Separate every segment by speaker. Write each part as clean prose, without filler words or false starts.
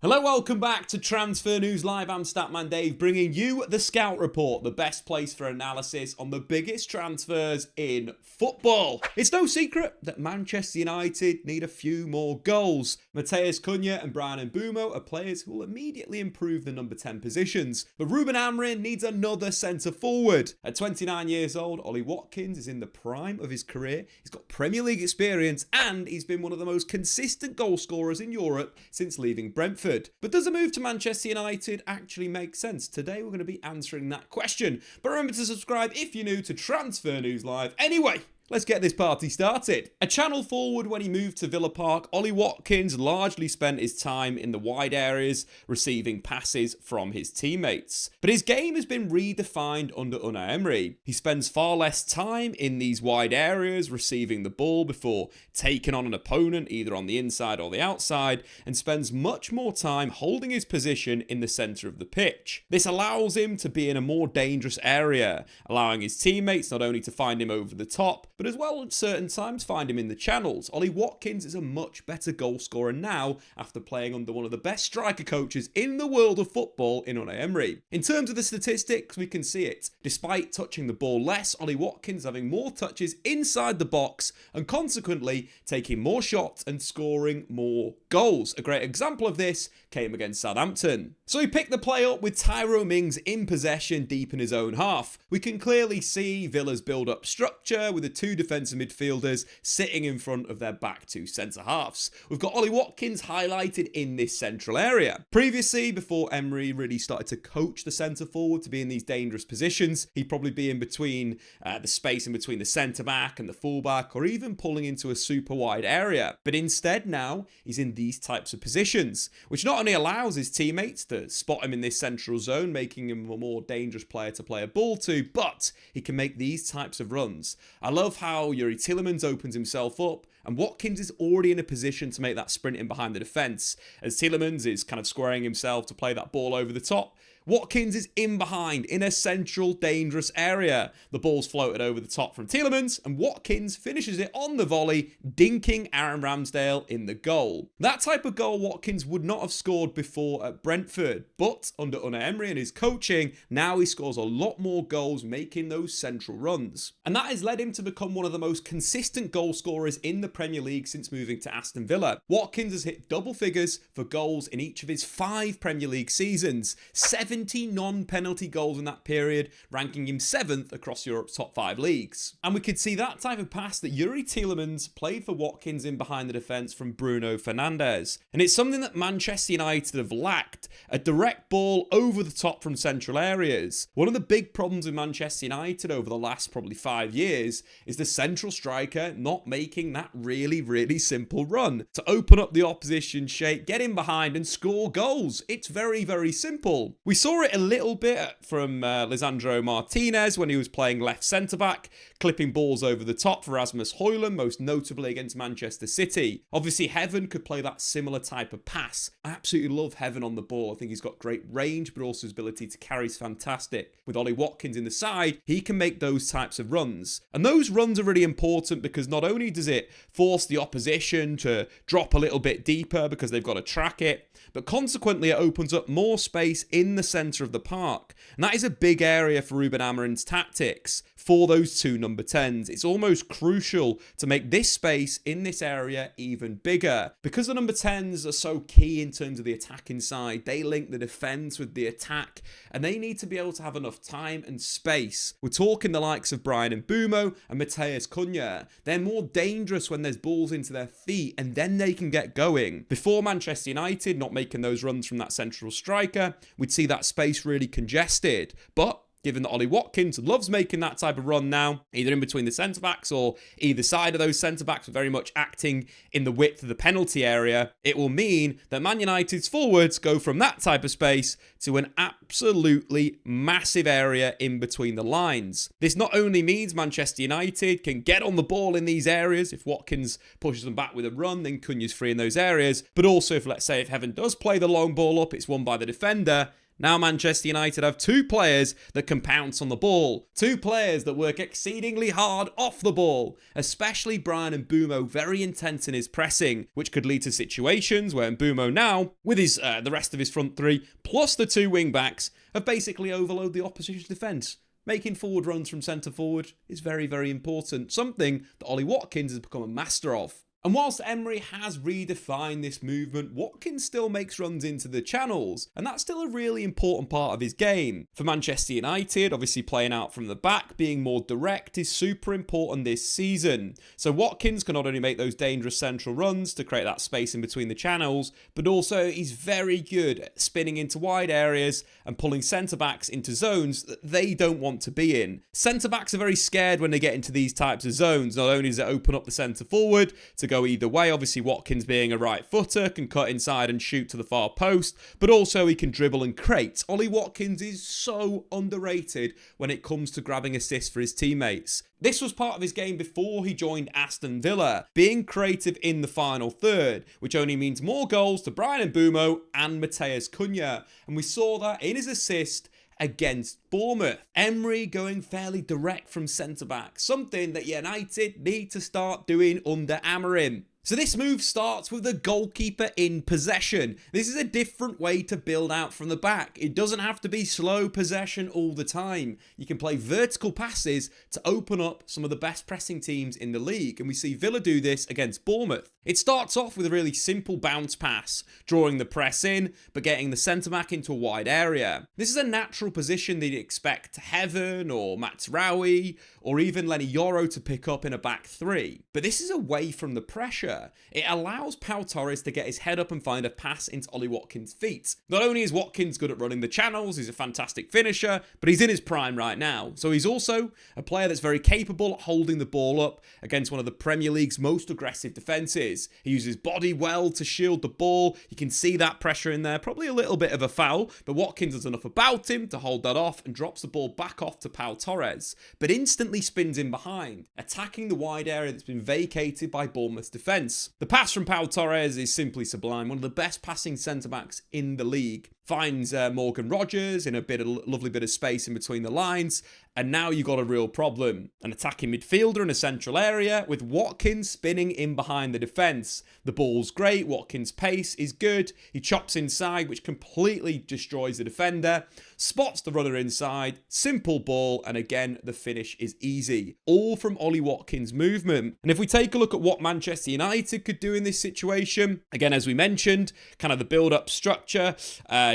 Speaker 1: Hello, welcome back to Transfer News Live. I'm Statman Dave, bringing you the Scout Report, the best place for analysis on the biggest transfers in football. It's no secret that Manchester United need a few more goals. Mathues, Cunha and Bryan and Mboomo are players who will immediately improve the number 10 positions. But Ruben Amorim needs another centre forward. At 29 years old, Ollie Watkins is in the prime of his career. He's got Premier League experience and he's been one of the most consistent goal scorers in Europe since leaving Brentford. But does a move to Manchester United actually make sense? Today we're going to be answering that question. But remember to subscribe if you're new to Transfer News Live. Anyway, let's get this party started. A channel forward when he moved to Villa Park, Ollie Watkins largely spent his time in the wide areas, receiving passes from his teammates. But his game has been redefined under Unai Emery. He spends far less time in these wide areas, receiving the ball before taking on an opponent, either on the inside or the outside, and spends much more time holding his position in the centre of the pitch. This allows him to be in a more dangerous area, allowing his teammates not only to find him over the top, but as well at certain times find him in the channels. Ollie Watkins is a much better goal scorer now after playing under one of the best striker coaches in the world of football in Unai Emery. In terms of the statistics, we can see it. Despite touching the ball less, Ollie Watkins having more touches inside the box and consequently taking more shots and scoring more goals. A great example of this came against Southampton. So he picked the play up with Tyrone Mings in possession deep in his own half. We can clearly see Villa's build-up structure with the two defensive midfielders sitting in front of their back two centre-halves. We've got Ollie Watkins highlighted in this central area. Previously, before Emery really started to coach the centre-forward to be in these dangerous positions, he'd probably be in between the space in between the centre-back and the full-back, or even pulling into a super wide area. But instead now, he's in these types of positions, which not only allows his teammates to spot him in this central zone, making him a more dangerous player to play a ball to, but he can make these types of runs. I love how Youri Tielemans opens himself up, and Watkins is already in a position to make that sprint in behind the defence. As Tielemans is kind of squaring himself to play that ball over the top, Watkins is in behind in a central dangerous area. The ball's floated over the top from Tielemans and Watkins finishes it on the volley, dinking Aaron Ramsdale in the goal. That type of goal Watkins would not have scored before at Brentford, but under Unai Emery and his coaching, now he scores a lot more goals making those central runs. And that has led him to become one of the most consistent goal scorers in the Premier League since moving to Aston Villa. Watkins has hit double figures for goals in each of his 5 Premier League seasons, 70 non-penalty goals in that period, ranking him 7th across Europe's top 5 leagues. And we could see that type of pass that Youri Tielemans played for Watkins in behind the defence from Bruno Fernandes. And it's something that Manchester United have lacked, a direct ball over the top from central areas. One of the big problems with Manchester United over the last probably 5 years is the central striker not making that really simple run to open up the opposition shape, get in behind and score goals. It's very simple. We saw it a little bit from Lisandro Martinez when he was playing left centre-back, clipping balls over the top for Rasmus Højlund, most notably against Manchester City. Obviously, Heaven could play that similar type of pass. I absolutely love Heaven on the ball. I think he's got great range, but also his ability to carry is fantastic. With Ollie Watkins in the side, he can make those types of runs. And those runs are really important because not only does it force the opposition to drop a little bit deeper because they've got to track it, but consequently it opens up more space in the centre of the park. And that is a big area for Ruben Amorim's tactics for those two number 10s. It's almost crucial to make this space in this area even bigger. Because the number 10s are so key in terms of the attacking side, they link the defence with the attack, and they need to be able to have enough time and space. We're talking the likes of Bryan and Mboomo and Mathues Cunha. They're more dangerous when there's balls into their feet, and then they can get going. Before Manchester United not making those runs from that central striker, we'd see that space really congested. But given that Ollie Watkins loves making that type of run now, either in between the centre-backs or either side of those centre-backs, very much acting in the width of the penalty area, it will mean that Man United's forwards go from that type of space to an absolutely massive area in between the lines. This not only means Manchester United can get on the ball in these areas. If Watkins pushes them back with a run, then Cunha's free in those areas. But also, if let's say if Heaven does play the long ball up, it's won by the defender, Now Manchester United have two players that can pounce on the ball. Two players that work exceedingly hard off the ball. Especially Bryan and Mboomo very intense in his pressing, which could lead to situations where Mboomo now, with his the rest of his front three, plus the two wing-backs, have basically overloaded the opposition's defence. Making forward runs from centre forward is very, very important. Something that Ollie Watkins has become a master of. And whilst Emery has redefined this movement, Watkins still makes runs into the channels, and that's still a really important part of his game. For Manchester United, obviously playing out from the back, being more direct is super important this season. So Watkins can not only make those dangerous central runs to create that space in between the channels, but also he's very good at spinning into wide areas and pulling centre-backs into zones that they don't want to be in. Centre-backs are very scared when they get into these types of zones. Not only does it open up the centre-forward to go either way, obviously Watkins being a right footer can cut inside and shoot to the far post, but also he can dribble and create. Ollie Watkins is so underrated when it comes to grabbing assists for his teammates. This was part of his game before he joined Aston Villa, being creative in the final third, which only means more goals to Bryan Mboomo and Mathues Cunha, and we saw that in his assist against Bournemouth. Emery going fairly direct from centre-back, something that United need to start doing under Amorim. So this move starts with the goalkeeper in possession. This is a different way to build out from the back. It doesn't have to be slow possession all the time. You can play vertical passes to open up some of the best pressing teams in the league, and we see Villa do this against Bournemouth. It starts off with a really simple bounce pass, drawing the press in, but getting the centre-back into a wide area. This is a natural position that you'd expect Heaven or Mathues or even Lenny Yoro to pick up in a back three. But this is away from the pressure. It allows Pau Torres to get his head up and find a pass into Ollie Watkins' feet. Not only is Watkins good at running the channels, he's a fantastic finisher, but he's in his prime right now. So he's also a player that's very capable at holding the ball up against one of the Premier League's most aggressive defences. He uses his body well to shield the ball. You can see that pressure in there. Probably a little bit of a foul, but Watkins does enough about him to hold that off and drops the ball back off to Pau Torres, but instantly spins in behind, attacking the wide area that's been vacated by Bournemouth's defence. The pass from Pau Torres is simply sublime. One of the best passing centre-backs in the league. Finds Morgan Rogers in a lovely bit of space in between the lines, and now you've got a real problem. An attacking midfielder in a central area with Watkins spinning in behind the defence. The ball's great, Watkins' pace is good, he chops inside, which completely destroys the defender, spots the runner inside, simple ball, and again, the finish is easy. All from Ollie Watkins' movement. And if we take a look at what Manchester United could do in this situation, again, as we mentioned, kind of the build-up structure,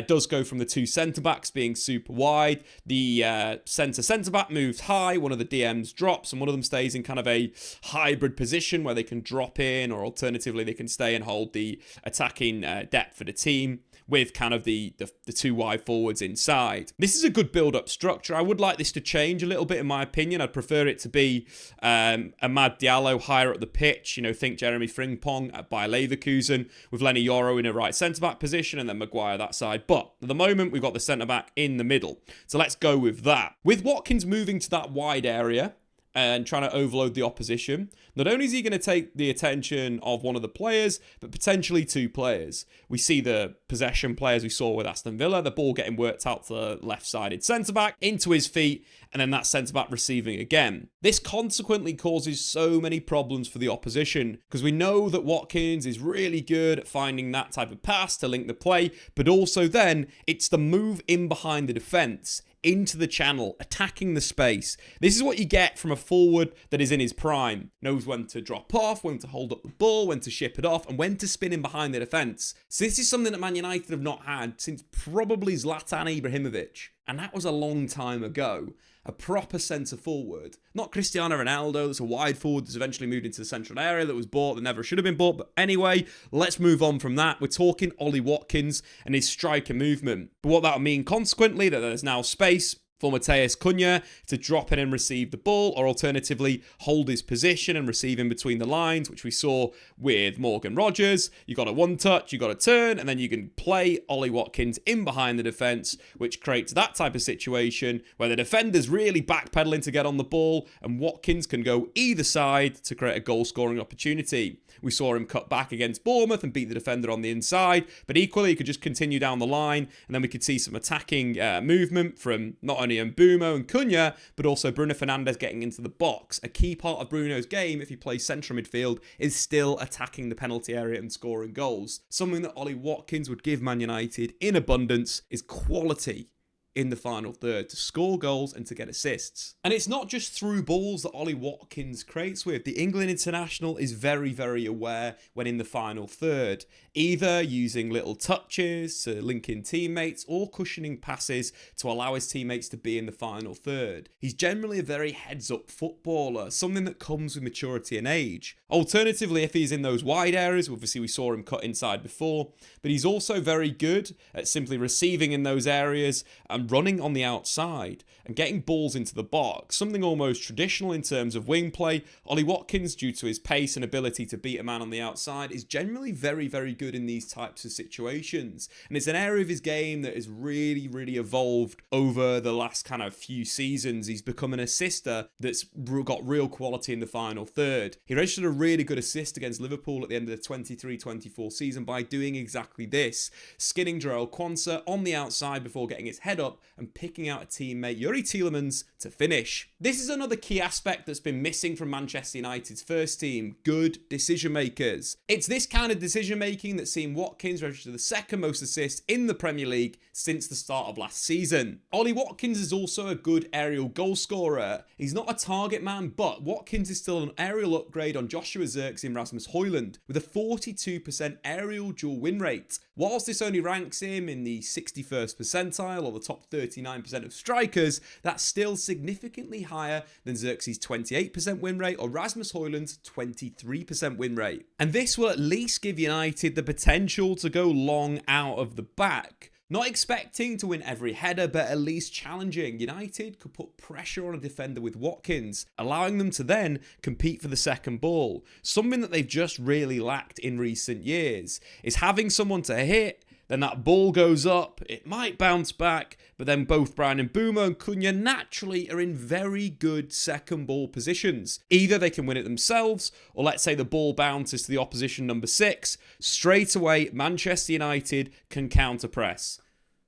Speaker 1: it does go from the two centre-backs being super wide. The centre-back moves high, one of the DMs drops, and one of them stays in kind of a hybrid position where they can drop in, or alternatively they can stay and hold the attacking depth for the team with kind of the two wide forwards inside. This is a good build-up structure. I would like this to change a little bit in my opinion. I'd prefer it to be Amad Diallo higher up the pitch. You know, think Jeremy Frimpong at Bayer Leverkusen with Lenny Yoro in a right centre-back position and then Maguire that side. But at the moment, we've got the centre-back in the middle. So let's go with that. With Watkins moving to that wide area and trying to overload the opposition, not only is he going to take the attention of one of the players, but potentially two players. We see the possession players we saw with Aston Villa, the ball getting worked out to the left-sided centre-back, into his feet, and then that centre-back receiving again. This consequently causes so many problems for the opposition, because we know that Watkins is really good at finding that type of pass to link the play, but also then it's the move in behind the defence, into the channel, attacking the space. This is what you get from a forward that is in his prime. Knows when to drop off, when to hold up the ball, when to ship it off, and when to spin in behind the defence. So this is something that Man United have not had since probably Zlatan Ibrahimovic. And that was a long time ago. A proper centre forward. Not Cristiano Ronaldo, that's a wide forward that's eventually moved into the central area that was bought, that never should have been bought. But anyway, let's move on from that. We're talking Ollie Watkins and his striker movement. But what that will mean consequently, that there's now space for Mathues Cunha to drop in and receive the ball, or alternatively hold his position and receive in between the lines, which we saw with Morgan Rogers. You got a one touch, you got a turn, and then you can play Ollie Watkins in behind the defence, which creates that type of situation where the defender's really backpedaling to get on the ball, and Watkins can go either side to create a goal scoring opportunity. We saw him cut back against Bournemouth and beat the defender on the inside, but equally he could just continue down the line, and then we could see some attacking movement from not only Mboomo and Cunha, but also Bruno Fernandes getting into the box. A key part of Bruno's game, if he plays central midfield, is still attacking the penalty area and scoring goals. Something that Ollie Watkins would give Man United in abundance is quality in the final third to score goals and to get assists. And it's not just through balls that Ollie Watkins creates with. The England international is very, very aware when in the final third, either using little touches to link in teammates or cushioning passes to allow his teammates to be in the final third. He's generally a very heads-up footballer, something that comes with maturity and age. Alternatively, if he's in those wide areas, obviously we saw him cut inside before, but he's also very good at simply receiving in those areas and running on the outside and getting balls into the box, something almost traditional in terms of wing play. Ollie Watkins, due to his pace and ability to beat a man on the outside, is generally very, very good in these types of situations. And it's an area of his game that has really, really evolved over the last kind of few seasons. He's become an assister that's got real quality in the final third. He registered a really good assist against Liverpool at the end of the 23-24 season by doing exactly this, skinning Jarell Quansah on the outside before getting his head up and picking out a teammate, Youri Tielemans, to finish. This is another key aspect that's been missing from Manchester United's first team: good decision makers. It's this kind of decision making that's seen Watkins register the second most assists in the Premier League since the start of last season. Ollie Watkins is also a good aerial goal scorer. He's not a target man, but Watkins is still an aerial upgrade on Joshua Zirkzee and Rasmus Højlund with a 42% aerial dual win rate. Whilst this only ranks him in the 61st percentile or the top 39% of strikers, that's still significantly higher than Zirkzee's 28% win rate or Rasmus Højlund's 23% win rate. And this will at least give United the potential to go long out of the back. Not expecting to win every header, but at least challenging. United could put pressure on a defender with Watkins, allowing them to then compete for the second ball. Something that they've just really lacked in recent years is having someone to hit, then that ball goes up, it might bounce back, but then both Bryan and Mboomo and Cunha naturally are in very good second ball positions. Either they can win it themselves, or let's say the ball bounces to the opposition number 6, straight away Manchester United can counter press.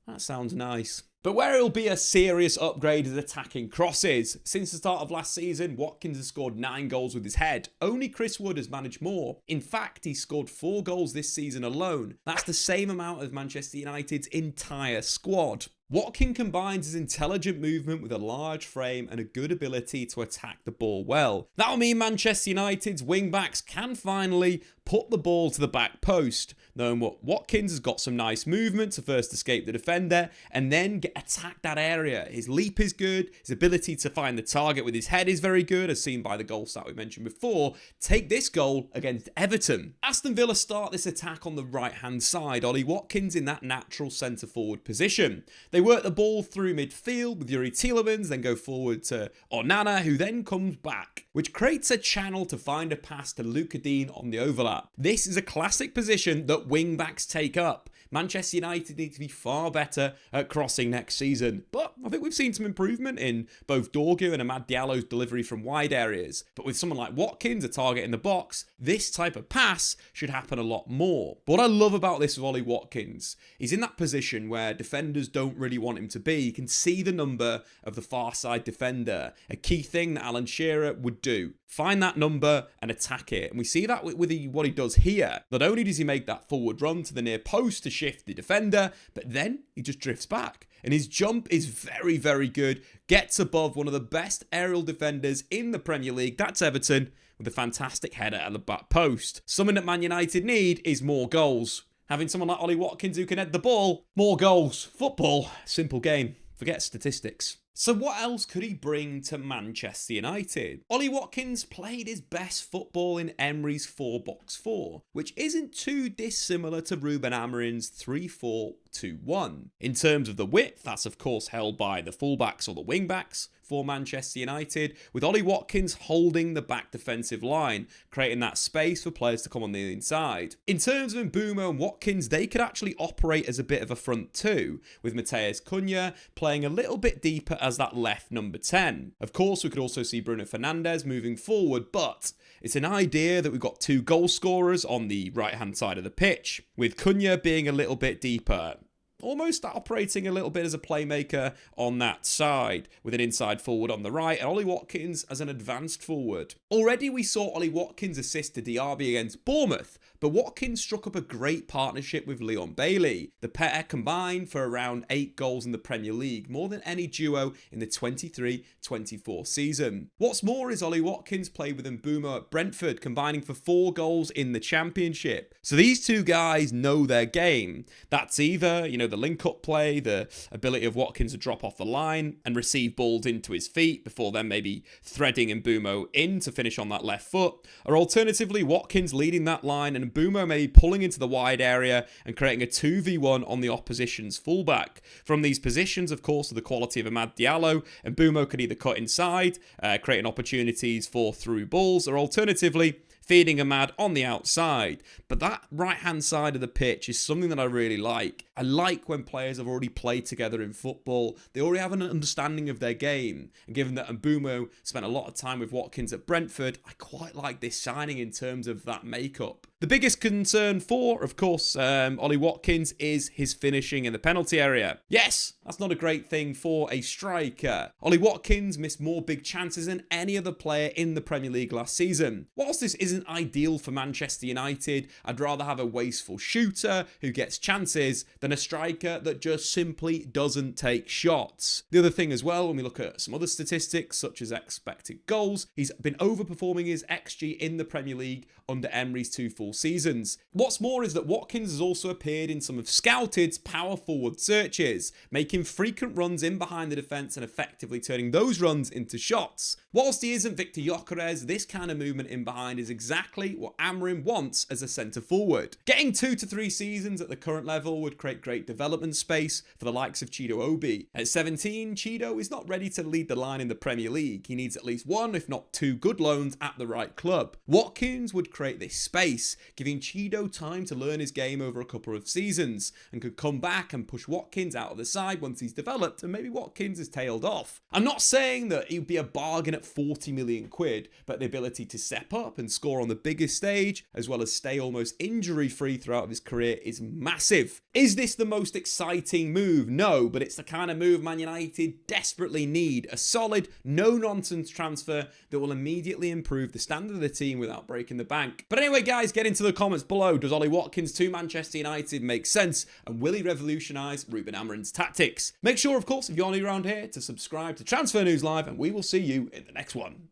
Speaker 1: That sounds nice. But where it'll be a serious upgrade is attacking crosses. Since the start of last season, Watkins has scored 9 goals with his head. Only Chris Wood has managed more. In fact, he scored 4 goals this season alone. That's the same amount as Manchester United's entire squad. Watkins combines his intelligent movement with a large frame and a good ability to attack the ball well. That'll mean Manchester United's wing-backs can finally put the ball to the back post, knowing what Watkins has got some nice movement to first escape the defender and then attack that area. His leap is good, his ability to find the target with his head is very good, as seen by the goal stat we mentioned before. Take this goal against Everton. Aston Villa start this attack on the right-hand side, Ollie Watkins in that natural centre-forward position. They work the ball through midfield with Youri Tielemans, then go forward to Onana, who then comes back, which creates a channel to find a pass to Luca Dean on the overlap. This is a classic position that wing-backs take up. Manchester United need to be far better at crossing next season. But I think we've seen some improvement in both Dorgu and Amad Diallo's delivery from wide areas. But with someone like Watkins, a target in the box, this type of pass should happen a lot more. But what I love about this with Ollie Watkins, he's in that position where defenders don't really want him to be. You can see the number of the far side defender. A key thing that Alan Shearer would do. Find that number and attack it. And we see that with what he does here. Not only does he make that forward run to the near post to shift the defender, but then he just drifts back. And his jump is very, very good. Gets above one of the best aerial defenders in the Premier League. That's Everton, with a fantastic header at the back post. Something that Man United need is more goals. Having someone like Ollie Watkins who can head the ball, more goals. Football, simple game. Forget statistics. So what else could he bring to Manchester United? Ollie Watkins played his best football in Emery's 4-box-4, which isn't too dissimilar to Ruben Amorim's 3-4-3. 2-1. In terms of the width, that's of course held by the fullbacks or the wingbacks for Manchester United, with Ollie Watkins holding the back defensive line, creating that space for players to come on the inside. In terms of Mboomo and Watkins, they could actually operate as a bit of a front two, with Mathues Cunha playing a little bit deeper as that left number 10. Of course, we could also see Bruno Fernandes moving forward, but it's an idea that we've got two goal scorers on the right-hand side of the pitch, with Cunha being a little bit deeper, almost operating a little bit as a playmaker on that side, with an inside forward on the right, and Ollie Watkins as an advanced forward. Already we saw Ollie Watkins assist to Diaby against Bournemouth, but Watkins struck up a great partnership with Leon Bailey. The pair combined for around 8 goals in the Premier League, more than any duo in the 23-24 season. What's more is Ollie Watkins played with Mboomo at Brentford, combining for 4 goals in the Championship. So these two guys know their game. That's either, the link-up play, the ability of Watkins to drop off the line and receive balls into his feet before then maybe threading Mboomo in to finish on that left foot, or alternatively Watkins leading that line and Mboomo maybe pulling into the wide area and creating a 2v1 on the opposition's fullback. From these positions, of course, with the quality of Amad Diallo, Mboomo could either cut inside, creating opportunities for through balls, or alternatively feeding Amad on the outside. But that right-hand side of the pitch is something that I really like. I like when players have already played together in football. They already have an understanding of their game. And given that Mboomo spent a lot of time with Watkins at Brentford, I quite like this signing in terms of that makeup. The biggest concern for, of course, Ollie Watkins is his finishing in the penalty area. Yes, that's not a great thing for a striker. Ollie Watkins missed more big chances than any other player in the Premier League last season. Whilst this isn't ideal for Manchester United, I'd rather have a wasteful shooter who gets chances than a striker that just simply doesn't take shots. The other thing as well, when we look at some other statistics such as expected goals, he's been overperforming his XG in the Premier League under Emery's 2 full seasons. What's more is that Watkins has also appeared in some of Scouted's power forward searches, making frequent runs in behind the defence and effectively turning those runs into shots. Whilst he isn't Victor Gyökeres, this kind of movement in behind is exactly what Amorim wants as a centre forward. Getting 2 to 3 seasons at the current level would create great development space for the likes of Chido Obi. At 17, Chido is not ready to lead the line in the Premier League. He needs at least 1, if not 2 good loans at the right club. Watkins would create this space, giving Chido time to learn his game over a couple of seasons, and could come back and push Watkins out of the side once he's developed and maybe Watkins is tailed off. I'm not saying that it would be a bargain at 40 million quid, but the ability to step up and score on the biggest stage, as well as stay almost injury-free throughout his career, is massive. Is this the most exciting move? No, but it's the kind of move Man United desperately need. A solid, no-nonsense transfer that will immediately improve the standard of the team without breaking the bank. But anyway, guys, get into the comments below. Does Ollie Watkins to Manchester United make sense? And will he revolutionise Ruben Amorim's tactics? Make sure, of course, if you're new around here, to subscribe to Transfer News Live, and we will see you in the next one.